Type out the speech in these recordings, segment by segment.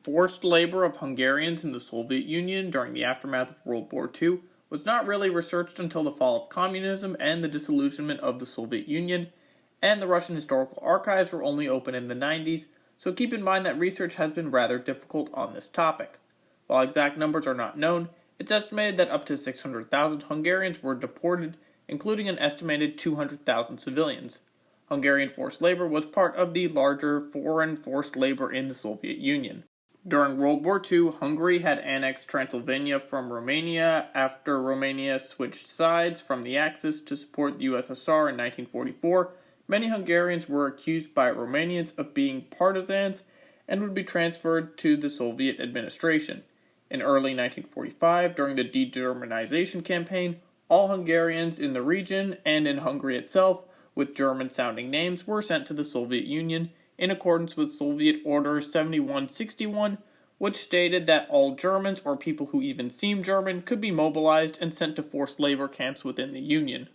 Forced labor of Hungarians in the Soviet Union during the aftermath of World War II was not really researched until the fall of communism and the disillusionment of the Soviet Union, and the Russian historical archives were only open in the 90s, so keep in mind that research has been rather difficult on this topic. While exact numbers are not known, it's estimated that up to 600,000 Hungarians were deported, including an estimated 200,000 civilians. Hungarian forced labor was part of the larger foreign forced labor in the Soviet Union. During World War II, Hungary had annexed Transylvania from Romania after Romania switched sides from the Axis to support the USSR in 1944. Many Hungarians were accused by Romanians of being partisans and would be transferred to the Soviet administration. In early 1945, during the de-Germanization campaign, all Hungarians in the region and in Hungary itself with German-sounding names were sent to the Soviet Union in accordance with Soviet Order 7161, which stated that all Germans or people who even seemed German could be mobilized and sent to forced labor camps within the Union.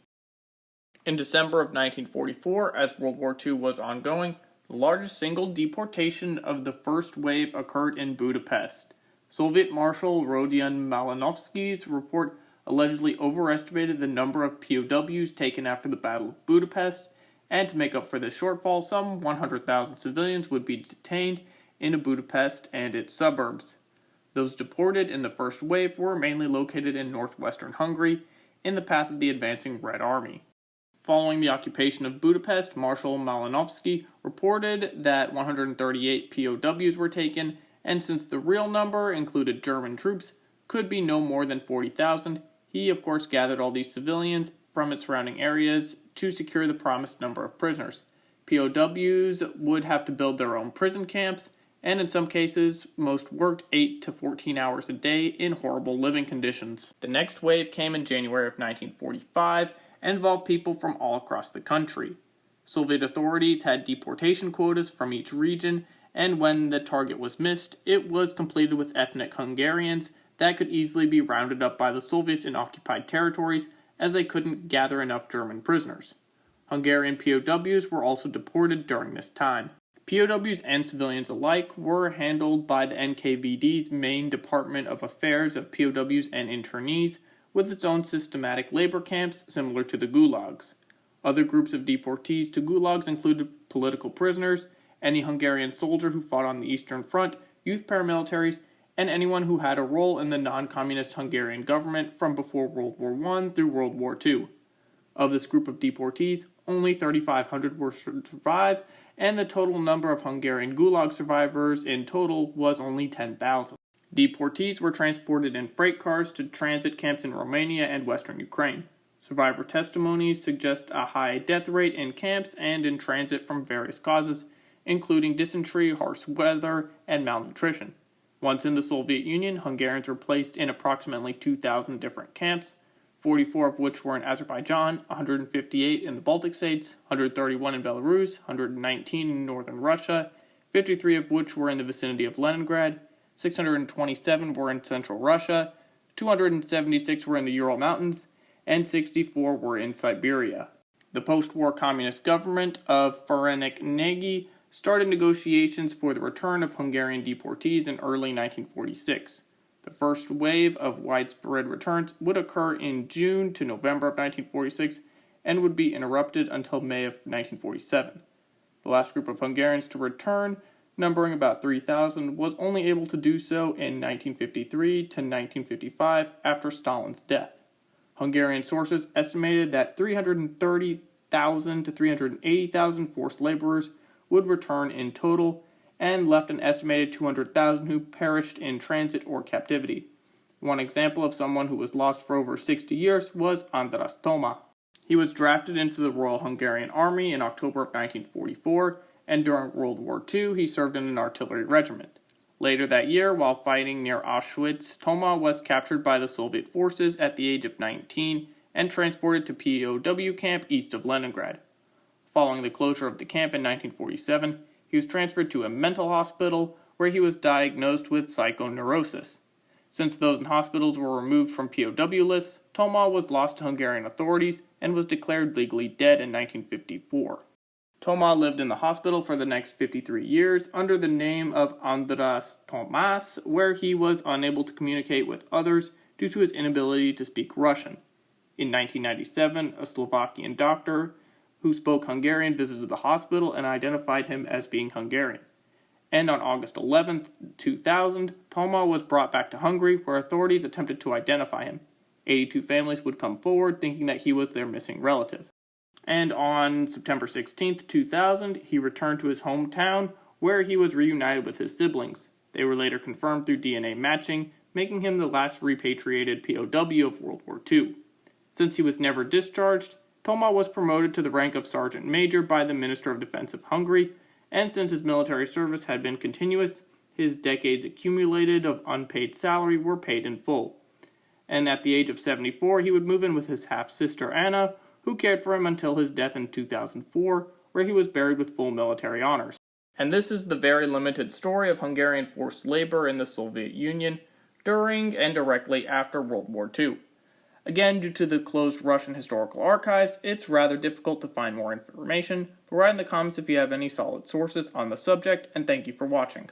In December of 1944, as World War II was ongoing, the largest single deportation of the first wave occurred in Budapest. Soviet Marshal Rodion Malinovsky's report allegedly overestimated the number of POWs taken after the Battle of Budapest, and to make up for this shortfall, some 100,000 civilians would be detained in Budapest and its suburbs. Those deported in the first wave were mainly located in northwestern Hungary, in the path of the advancing Red Army. Following the occupation of Budapest, Marshal Malinovsky reported that 138 POWs were taken, and since the real number included German troops, could be no more than 40,000, he of course gathered all these civilians from its surrounding areas to secure the promised number of prisoners. POWs would have to build their own prison camps, and in some cases, most worked 8 to 14 hours a day in horrible living conditions. The next wave came in January of 1945 and involved people from all across the country. Soviet authorities had deportation quotas from each region, and when the target was missed, it was completed with ethnic Hungarians that could easily be rounded up by the Soviets in occupied territories, as they couldn't gather enough German prisoners. Hungarian POWs were also deported during this time. POWs and civilians alike were handled by the NKVD's main Department of Affairs of POWs and Internees, with its own systematic labor camps similar to the gulags. Other groups of deportees to gulags included political prisoners, any Hungarian soldier who fought on the Eastern Front, youth paramilitaries, and anyone who had a role in the non-communist Hungarian government from before World War I through World War II. Of this group of deportees, only 3,500 were survived, and the total number of Hungarian Gulag survivors in total was only 10,000. Deportees were transported in freight cars to transit camps in Romania and western Ukraine. Survivor testimonies suggest a high death rate in camps and in transit from various causes, including dysentery, harsh weather, and malnutrition. Once in the Soviet Union, Hungarians were placed in approximately 2,000 different camps, 44 of which were in Azerbaijan, 158 in the Baltic states, 131 in Belarus, 119 in northern Russia, 53 of which were in the vicinity of Leningrad, 627 were in central Russia, 276 were in the Ural Mountains, and 64 were in Siberia. The post-war communist government of Ferenc Nagy started negotiations for the return of Hungarian deportees in early 1946. The first wave of widespread returns would occur in June to November of 1946 and would be interrupted until May of 1947. The last group of Hungarians to return, numbering about 3,000, was only able to do so in 1953 to 1955 after Stalin's death. Hungarian sources estimated that 330,000 to 380,000 forced laborers would return in total, and left an estimated 200,000 who perished in transit or captivity. One example of someone who was lost for over 60 years was Andras Toma. He was drafted into the Royal Hungarian Army in October of 1944, and during World War II he served in an artillery regiment. Later that year, while fighting near Auschwitz, Toma was captured by the Soviet forces at the age of 19 and transported to POW camp east of Leningrad. Following the closure of the camp in 1947, he was transferred to a mental hospital where he was diagnosed with psychoneurosis. Since those in hospitals were removed from POW lists, Toma was lost to Hungarian authorities and was declared legally dead in 1954. Toma lived in the hospital for the next 53 years under the name of Andras Tomas, where he was unable to communicate with others due to his inability to speak Russian. In 1997, a Slovakian doctor who spoke Hungarian visited the hospital and identified him as being Hungarian. And on August 11, 2000, Toma was brought back to Hungary, where authorities attempted to identify him. 82 families would come forward thinking that he was their missing relative. And on September 16, 2000, he returned to his hometown, where he was reunited with his siblings. They were later confirmed through DNA matching, making him the last repatriated POW of World War II. Since he was never discharged, Toma was promoted to the rank of Sergeant Major by the Minister of Defense of Hungary, and since his military service had been continuous, his decades accumulated of unpaid salary were paid in full. And at the age of 74, he would move in with his half-sister Anna, who cared for him until his death in 2004, where he was buried with full military honors. And this is the very limited story of Hungarian forced labor in the Soviet Union during and directly after World War II. Again, due to the closed Russian historical archives, it's rather difficult to find more information, but write in the comments if you have any solid sources on the subject, and thank you for watching.